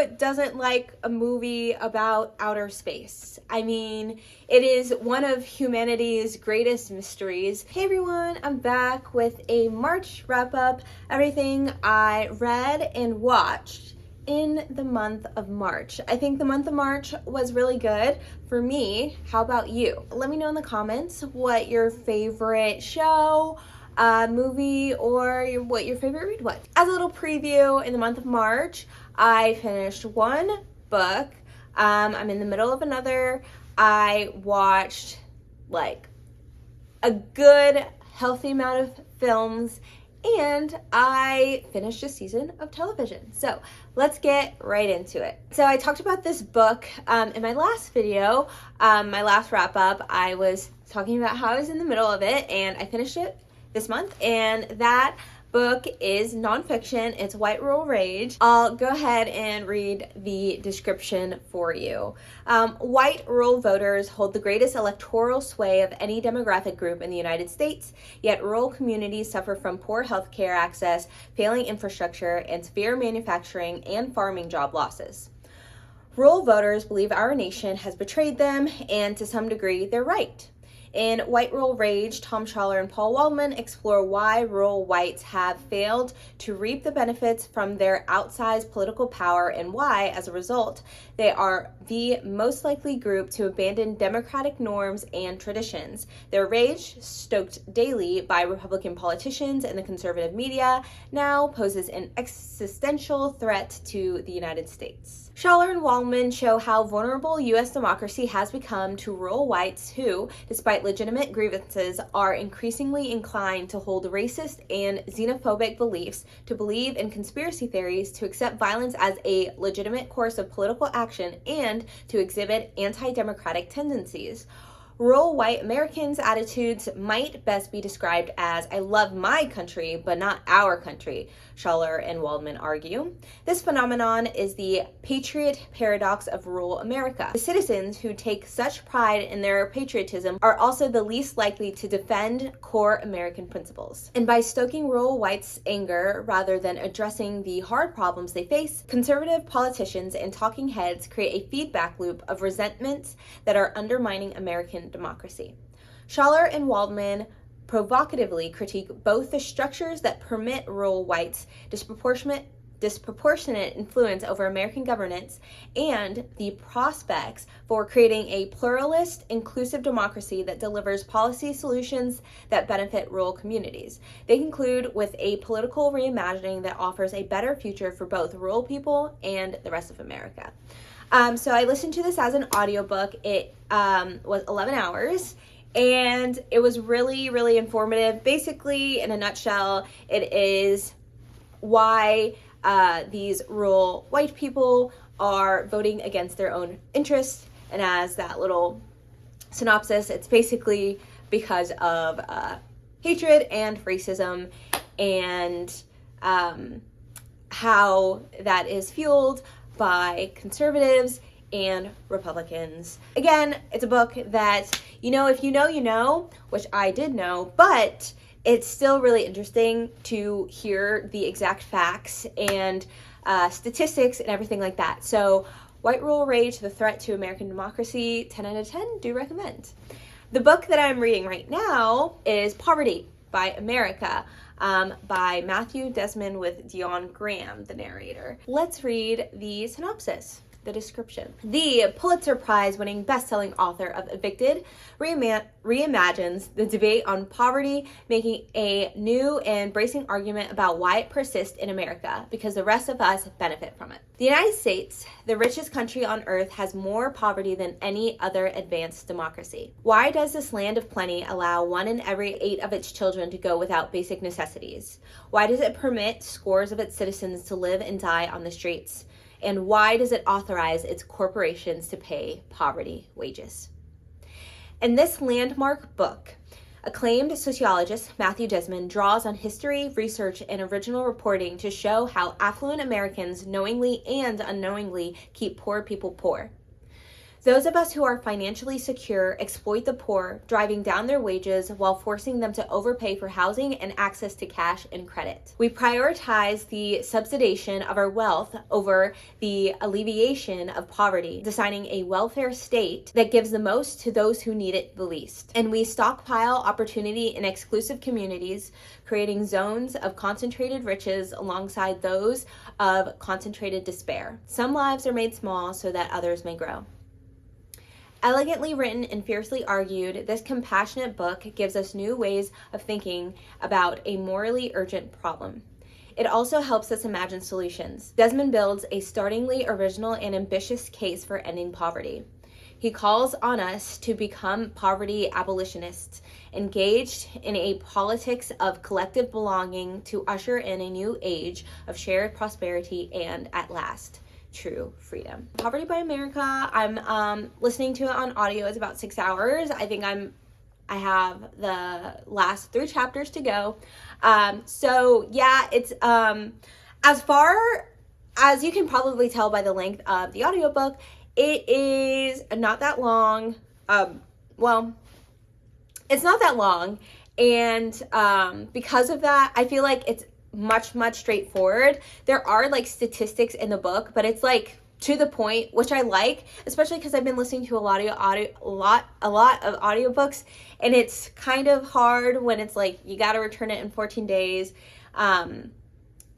doesn't like a movie about outer space? I mean, it is one of humanity's greatest mysteries. Hey everyone, I'm back with a March wrap-up, everything I read and watched in the month of March. I think the month of March was really good for me. How about you? Let me know in the comments what your favorite show, movie, or what your favorite read was. As a little preview, in the month of March, I finished one book. I'm in the middle of another. I watched like a good, healthy amount of films, and I finished a season of television. So let's get right into it. So I talked about this book in my last video, my last wrap up. I was talking about how I was in the middle of it, and I finished it this month, and that book is nonfiction. It's White Rural Rage. I'll go ahead and read the description for you. White rural voters hold the greatest electoral sway of any demographic group in the United States, yet rural communities suffer from poor health care access, failing infrastructure, and severe manufacturing and farming job losses. Rural voters believe our nation has betrayed them, and to some degree, they're right. In White Rural Rage, Tom Schaller and Paul Waldman explore why rural whites have failed to reap the benefits from their outsized political power and why, as a result, they are the most likely group to abandon democratic norms and traditions. Their rage, stoked daily by Republican politicians and the conservative media, now poses an existential threat to the United States. Schaller and Waldman show how vulnerable U.S. democracy has become to rural whites who, despite legitimate grievances, are increasingly inclined to hold racist and xenophobic beliefs, to believe in conspiracy theories, to accept violence as a legitimate course of political action, and to exhibit anti-democratic tendencies. Rural white Americans' attitudes might best be described as, "I love my country, but not our country," Schaller and Waldman argue. This phenomenon is the patriot paradox of rural America. The citizens who take such pride in their patriotism are also the least likely to defend core American principles. And by stoking rural whites' anger rather than addressing the hard problems they face, conservative politicians and talking heads create a feedback loop of resentments that are undermining American democracy. Schaller and Waldman provocatively critique both the structures that permit rural whites disproportionate influence over American governance and the prospects for creating a pluralist, inclusive democracy that delivers policy solutions that benefit rural communities. They conclude with a political reimagining that offers a better future for both rural people and the rest of America. So I listened to this as an audiobook. It was 11 hours, and it was really, really informative. Basically, in a nutshell, it is why these rural white people are voting against their own interests. And as that little synopsis, it's basically because of hatred and racism, and how that is fueled by conservatives and Republicans. Again, it's a book that, if you know, which I did know, but it's still really interesting to hear the exact facts and statistics and everything like that. So White Rural Rage, The Threat to American Democracy, 10 out of 10, do recommend. The book that I'm reading right now is Poverty by America, by Matthew Desmond with Dion Graham, the narrator. Let's read the synopsis, the description. The Pulitzer Prize-winning best-selling author of Evicted reimagines the debate on poverty, making a new and bracing argument about why it persists in America, because the rest of us benefit from it. The United States, the richest country on earth, has more poverty than any other advanced democracy. Why does this land of plenty allow 1 in every 8 of its children to go without basic necessities? Why does it permit scores of its citizens to live and die on the streets? And why does it authorize its corporations to pay poverty wages? In this landmark book, acclaimed sociologist Matthew Desmond draws on history, research, and original reporting to show how affluent Americans knowingly and unknowingly keep poor people poor. Those of us who are financially secure exploit the poor, driving down their wages while forcing them to overpay for housing and access to cash and credit. We prioritize the subsidization of our wealth over the alleviation of poverty, designing a welfare state that gives the most to those who need it the least. And we stockpile opportunity in exclusive communities, creating zones of concentrated riches alongside those of concentrated despair. Some lives are made small so that others may grow. Elegantly written and fiercely argued, this compassionate book gives us new ways of thinking about a morally urgent problem. It also helps us imagine solutions. Desmond builds a startlingly original and ambitious case for ending poverty. He calls on us to become poverty abolitionists, engaged in a politics of collective belonging to usher in a new age of shared prosperity and, at last, true freedom. Poverty by America, I'm listening to it on audio. It's about 6 hours. I think I have the last 3 chapters to go. So yeah, it's as far as you can probably tell by the length of the audiobook, it is not that long. Well, it's not that long, and because of that, I feel like it's much straightforward. There are like statistics in the book, but it's like to the point, which I like, especially because I've been listening to a lot of audiobooks, and it's kind of hard when it's like you got to return it in 14 days.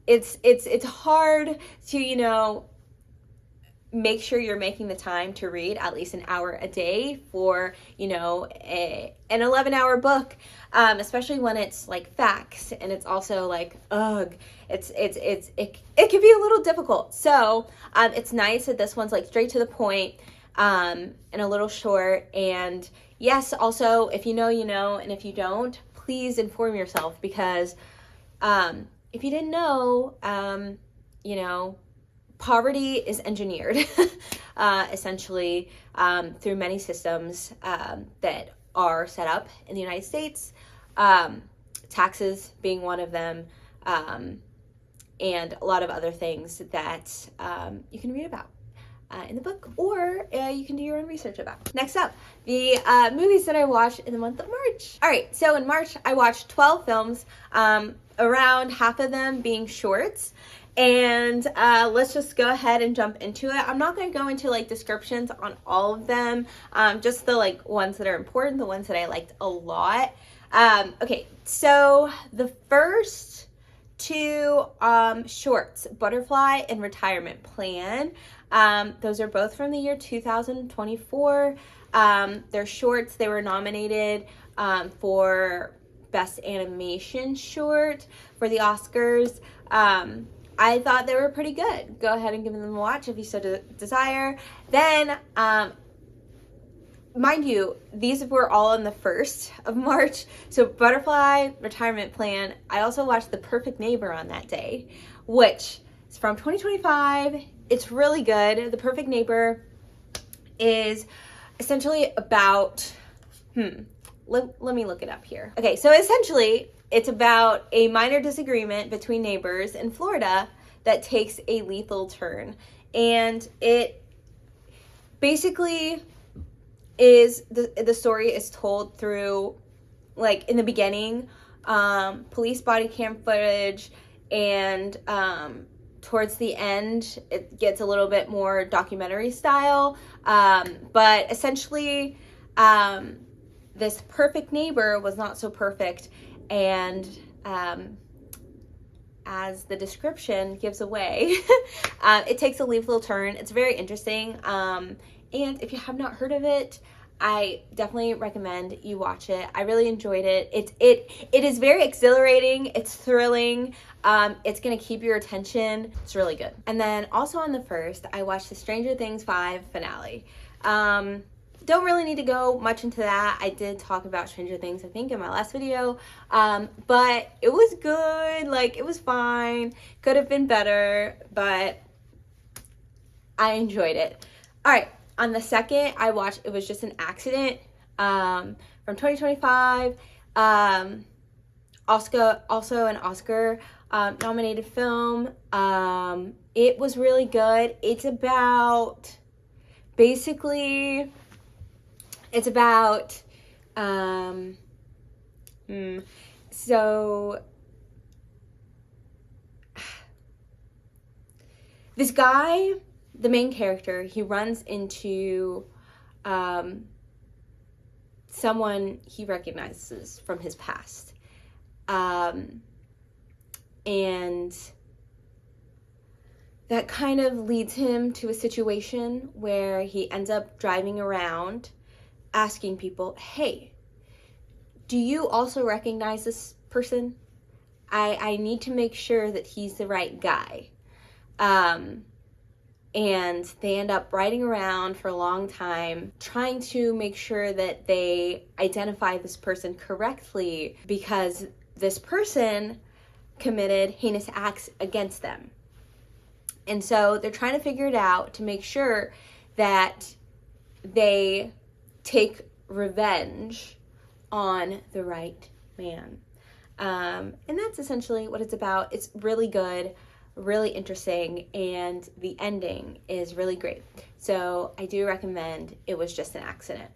It's hard to, you know, make sure you're making the time to read at least an hour a day for, you know, an 11-hour book, especially when it's like facts, and it's also like, ugh, it can be a little difficult. So it's nice that this one's like straight to the point, and a little short. And yes, also, if you know, you know, and if you don't, please inform yourself, because if you didn't know, you know, poverty is engineered essentially through many systems that are set up in the United States, taxes being one of them, and a lot of other things that you can read about in the book, or you can do your own research about. Next up, the movies that I watched in the month of March. All right, so in March, I watched 12 films, around half of them being shorts. And let's just go ahead and jump into it. I'm not going to go into like descriptions on all of them, just the like ones that are important, the ones that I liked a lot. Okay, so the first 2 shorts, Butterfly and Retirement Plan, those are both from the year 2024. They're shorts. They were nominated for Best Animation Short for the Oscars. I thought they were pretty good. Go ahead and give them a watch if you so desire. Then, mind you, these were all on the 1st of March. So Butterfly, Retirement Plan. I also watched The Perfect Neighbor on that day, which is from 2025. It's really good. The Perfect Neighbor is essentially about, let me look it up here. Okay, so essentially, it's about a minor disagreement between neighbors in Florida that takes a lethal turn. And it basically is, the story is told through, like, in the beginning, police body cam footage, and towards the end, it gets a little bit more documentary style. But essentially, this perfect neighbor was not so perfect. And as the description gives away, it takes a lethal turn. It's very interesting. And if you have not heard of it, I definitely recommend you watch it. I really enjoyed it. It is very exhilarating. It's thrilling. It's going to keep your attention. It's really good. And then also on the 1st, I watched the Stranger Things 5 finale. Don't really need to go much into that. I did talk about Stranger Things, I think, in my last video. But it was good. Like, it was fine. Could have been better, but I enjoyed it. All right. On the 2nd, I watched It Was Just an Accident, from 2025. Also an Oscar nominated film. It was really good. It's about basically, it's about, so this guy, the main character, he runs into someone he recognizes from his past. And that kind of leads him to a situation where he ends up driving around asking people, hey, do you also recognize this person? I need to make sure that he's the right guy. And they end up riding around for a long time trying to make sure that they identify this person correctly, because this person committed heinous acts against them. And so they're trying to figure it out to make sure that they take revenge on the right man. And that's essentially what it's about. It's really good, really interesting, and the ending is really great. So I do recommend It Was Just an Accident.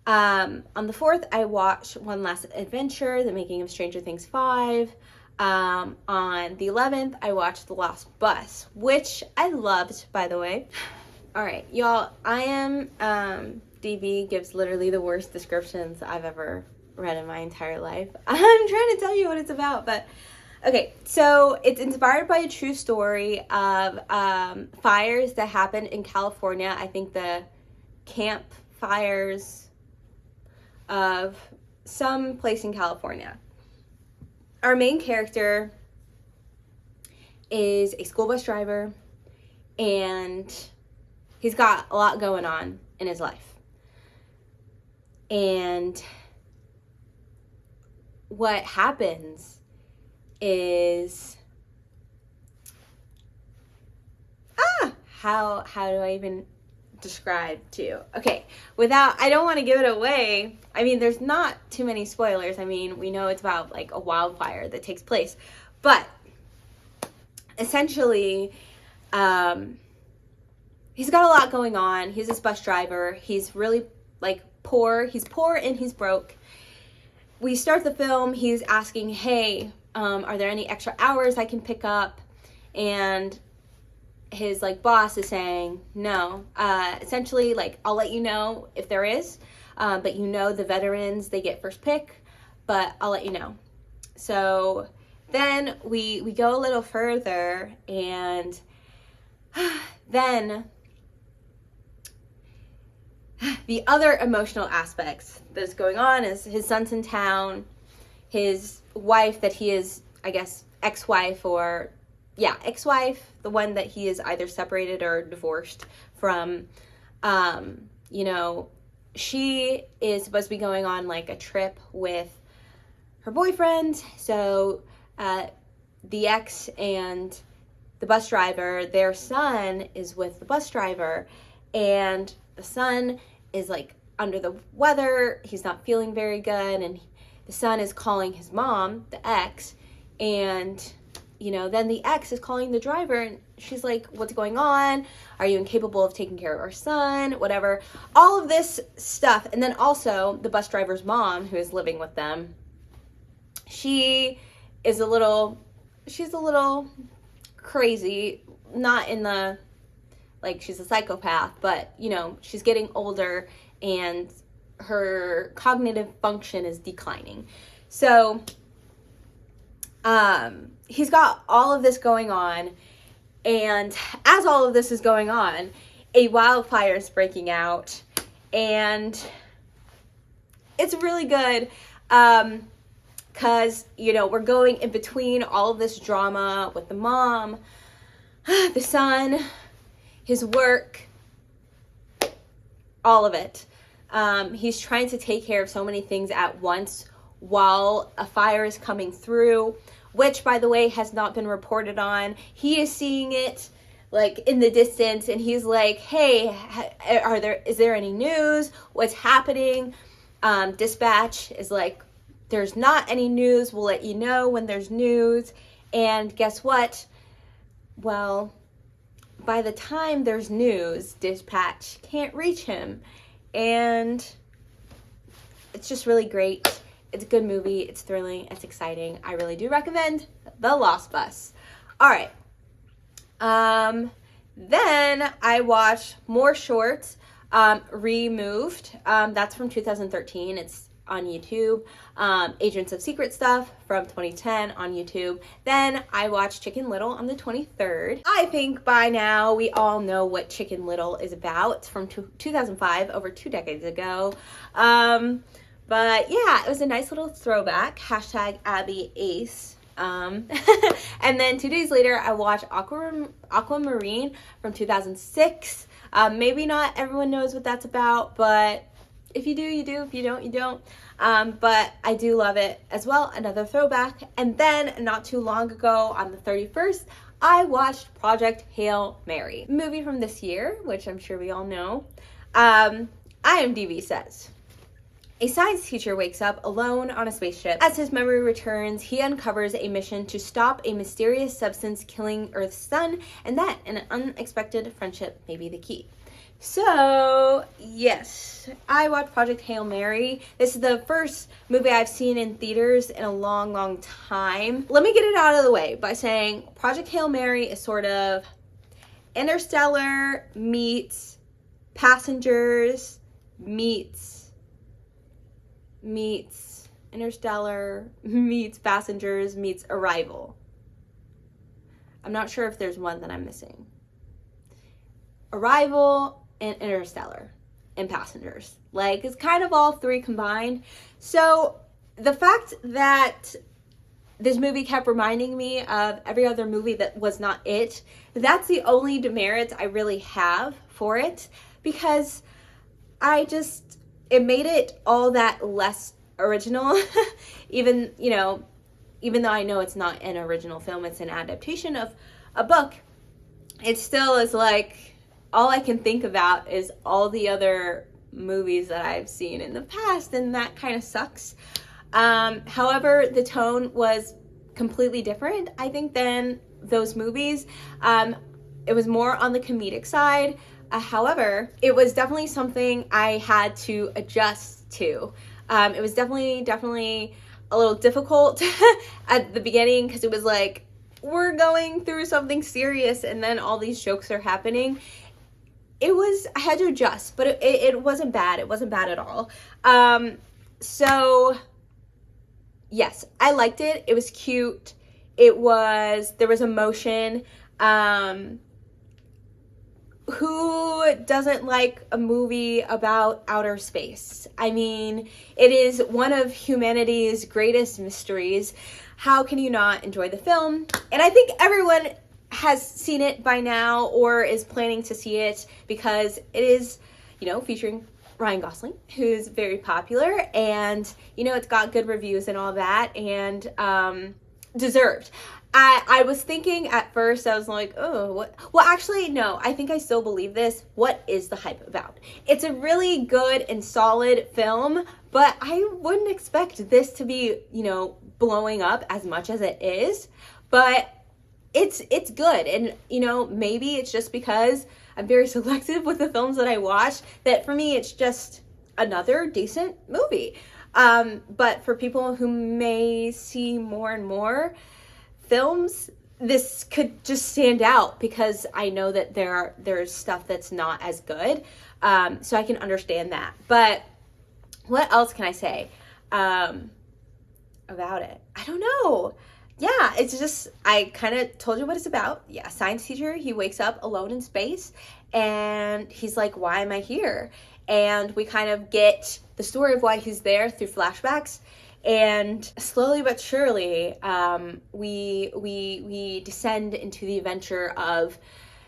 On the 4th, I watched One Last Adventure, The Making of Stranger Things 5. On the 11th, I watched The Lost Bus, which I loved, by the way. All right, y'all, I am, DB gives literally the worst descriptions I've ever read in my entire life. I'm trying to tell you what it's about, but okay, so it's inspired by a true story of fires that happened in California. I think the camp fires of some place in California. Our main character is a school bus driver, and he's got a lot going on in his life. And what happens is, how do I even describe to you? Okay, I don't want to give it away. I mean, there's not too many spoilers. I mean, we know it's about like a wildfire that takes place, but essentially, he's got a lot going on. He's this bus driver. He's really like poor. He's poor and he's broke. We start the film, he's asking, hey, are there any extra hours I can pick up? And his like boss is saying, no. Essentially, like, I'll let you know if there is, but you know the veterans, they get first pick, but I'll let you know. So then we go a little further, and then the other emotional aspects that's going on is his son's in town, his wife that he is, I guess, ex-wife, the one that he is either separated or divorced from, she is supposed to be going on like a trip with her boyfriend. So the ex and the bus driver, their son is with the bus driver, and the son is like under the weather. He's not feeling very good, and the son is calling his mom, the ex, and then the ex is calling the driver, and she's like, what's going on? Are you incapable of taking care of our son? Whatever. All of this stuff. And then also the bus driver's mom, who is living with them, she's a little crazy, not in the, like, she's a psychopath, but, she's getting older and her cognitive function is declining. So, he's got all of this going on, and as all of this is going on, a wildfire is breaking out, and it's really good, because, we're going in between all of this drama with the mom, the son, his work, all of it. He's trying to take care of so many things at once while a fire is coming through, which, by the way, has not been reported on. He is seeing it like in the distance, and he's like, hey, is there any news? What's happening? Dispatch is like, there's not any news. We'll let you know when there's news. And guess what? Well, by the time there's news, dispatch can't reach him. And it's just really great. It's a good movie. It's thrilling. It's exciting. I really do recommend The Lost Bus. All right. Then I watched more shorts. Removed. That's from 2013. It's on YouTube. Agents of Secret Stuff from 2010 on YouTube. Then I watched Chicken Little on the 23rd. I think by now we all know what Chicken Little is about. It's from 2005, over 2 decades ago. But yeah, it was a nice little throwback. Hashtag Abby Ace. And then 2 days later, I watched Aquamarine from 2006. Maybe not everyone knows what that's about, but if you do, you do. If you don't, you don't. But I do love it as well. Another throwback. And then not too long ago, on the 31st, I watched Project Hail Mary, movie from this year, which I'm sure we all know. IMDb says, a science teacher wakes up alone on a spaceship. As his memory returns, he uncovers a mission to stop a mysterious substance killing Earth's sun, and that an unexpected friendship may be the key. So, yes, I watched Project Hail Mary. This is the first movie I've seen in theaters in a long, long time. Let me get it out of the way by saying Project Hail Mary is sort of Interstellar meets Passengers meets Interstellar meets Passengers meets Arrival. I'm not sure if there's one that I'm missing. Arrival and Interstellar and Passengers. Like, it's kind of all three combined. So the fact that this movie kept reminding me of every other movie that was not it, that's the only demerits I really have for it, because it made it all that less original. even though I know it's not an original film, it's an adaptation of a book, it still is like, all I can think about is all the other movies that I've seen in the past, and that kind of sucks. However, the tone was completely different, I think, than those movies. It was more on the comedic side. However, it was definitely something I had to adjust to. It was definitely a little difficult at the beginning, because it was like, we're going through something serious and then all these jokes are happening. I had to adjust, but it wasn't bad. It wasn't bad at all. So yes, I liked it. It was cute. There was emotion. Who doesn't like a movie about outer space? I mean, it is one of humanity's greatest mysteries. How can you not enjoy the film? And I think everyone has seen it by now or is planning to see it, because it is, featuring Ryan Gosling, who's very popular, and, it's got good reviews and all that, and deserved. I was thinking at first, I was like, oh, what? Well, actually, no, I think I still believe this. What is the hype about? It's a really good and solid film, but I wouldn't expect this to be, blowing up as much as it is. But it's good. And, maybe it's just because I'm very selective with the films that I watch, that for me, it's just another decent movie. But for people who may see more and more films, this could just stand out, because I know that there's stuff that's not as good. So I can understand that. But what else can I say about it? I don't know. Yeah, it's just, I kind of told you what it's about. Yeah, science teacher, he wakes up alone in space, and he's like, why am I here? And we kind of get the story of why he's there through flashbacks. And slowly but surely, we descend into the adventure of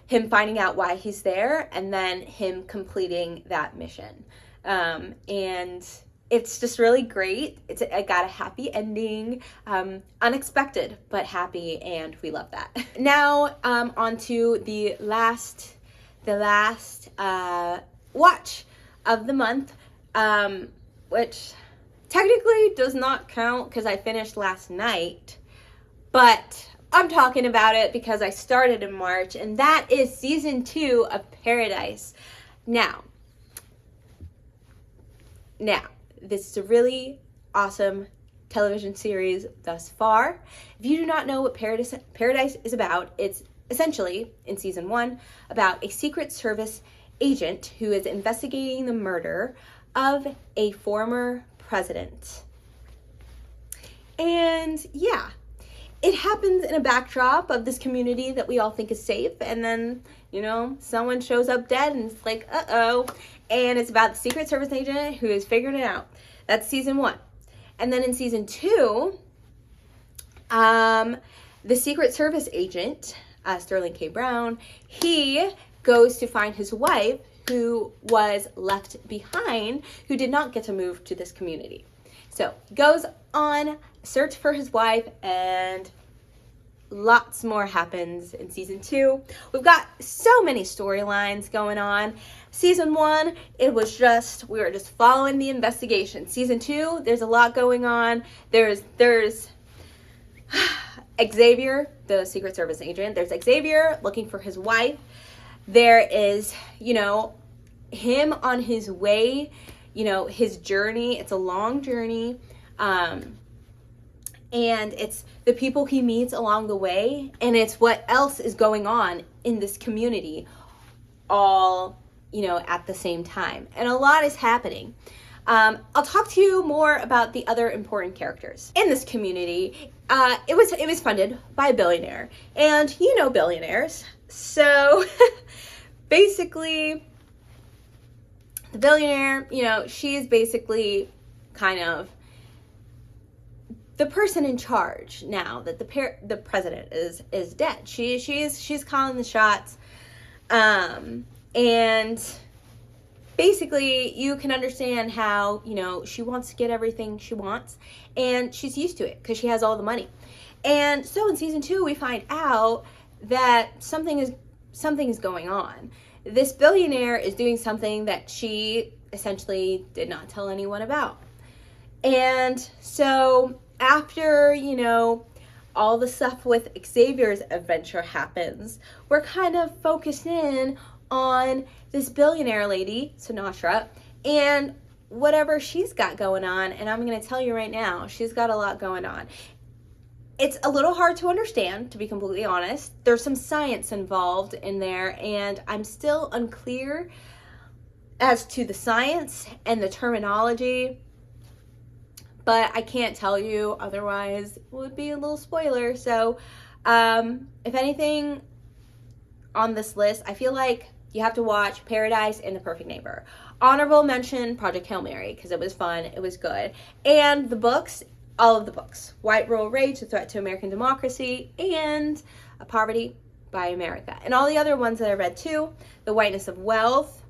him finding out why he's there, and then him completing that mission. And it's just really great. It got a happy ending, unexpected but happy, and we love that. Now, on to the last watch of the month, which technically does not count because I finished last night, but I'm talking about it because I started in March, and that is season 2 of Paradise. Now, this is a really awesome television series thus far. If you do not know what Paradise is about, it's essentially, in season 1, about a Secret Service agent who is investigating the murder of a former president. And yeah, it happens in a backdrop of this community that we all think is safe, and then, you know, someone shows up dead and it's like, uh-oh. And it's about the Secret Service agent who has figured it out. That's season 1. And then in season 2, the Secret Service agent, Sterling K. Brown, he goes to find his wife who was left behind, who did not get to move to this community. So he goes on a search for his wife, and lots more happens in season 2. We've got so many storylines going on. Season 1, we were just following the investigation. Season 2, there's a lot going on. There's Xavier, the Secret Service agent. There's Xavier looking for his wife. There is, you know, him on his way, you know, his journey. It's a long journey. And it's the people he meets along the way, and it's what else is going on in this community all, you know, at the same time. And a lot is happening. I'll talk to you more about the other important characters in this community. It was funded by a billionaire, and you know billionaires. So basically, the billionaire, you know, she is basically kind of the person in charge now that the president is dead. She's calling the shots, and basically you can understand how, you know, she wants to get everything she wants, and she's used to it because she has all the money. And so in season 2, we find out that something is going on. This billionaire is doing something that she essentially did not tell anyone about. And so after, you know, all the stuff with Xavier's adventure happens, we're kind of focused in on this billionaire lady, Sinatra, and whatever she's got going on. And I'm going to tell you right now, she's got a lot going on. It's a little hard to understand, to be completely honest. There's some science involved in there, and I'm still unclear as to the science and the terminology. But I can't tell you, otherwise it would be a little spoiler. So if anything on this list, I feel like you have to watch Paradise and The Perfect Neighbor. Honorable mention, Project Hail Mary, because it was fun, it was good. And the books, all of the books. White Rural Rage, A Threat to American Democracy, and Poverty by America. And all the other ones that I read too, The Whiteness of Wealth,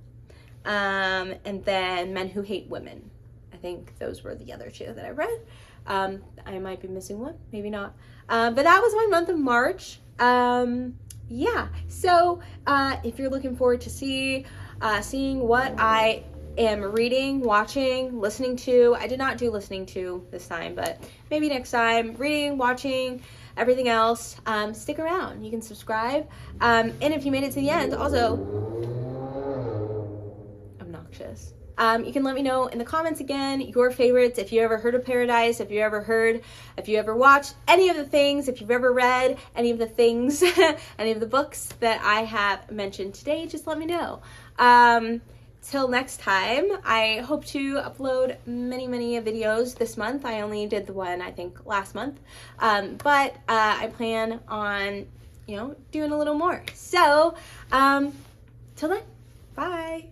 and then Men Who Hate Women. I think those were the other 2 that I read. I might be missing one, maybe not. But that was my month of March. Yeah, so if you're looking forward to seeing what I am reading, watching, listening to, I did not do listening to this time, but maybe next time, reading, watching, everything else, stick around. You can subscribe. And if you made it to the end, also, obnoxious. You can let me know in the comments again your favorites, if you ever heard of Paradise, if you ever watched any of the things, if you've ever read any of the things, any of the books that I have mentioned today, just let me know. Till next time, I hope to upload many videos this month. I only did the one, I think, last month. But I plan on, you know, doing a little more. So, till then.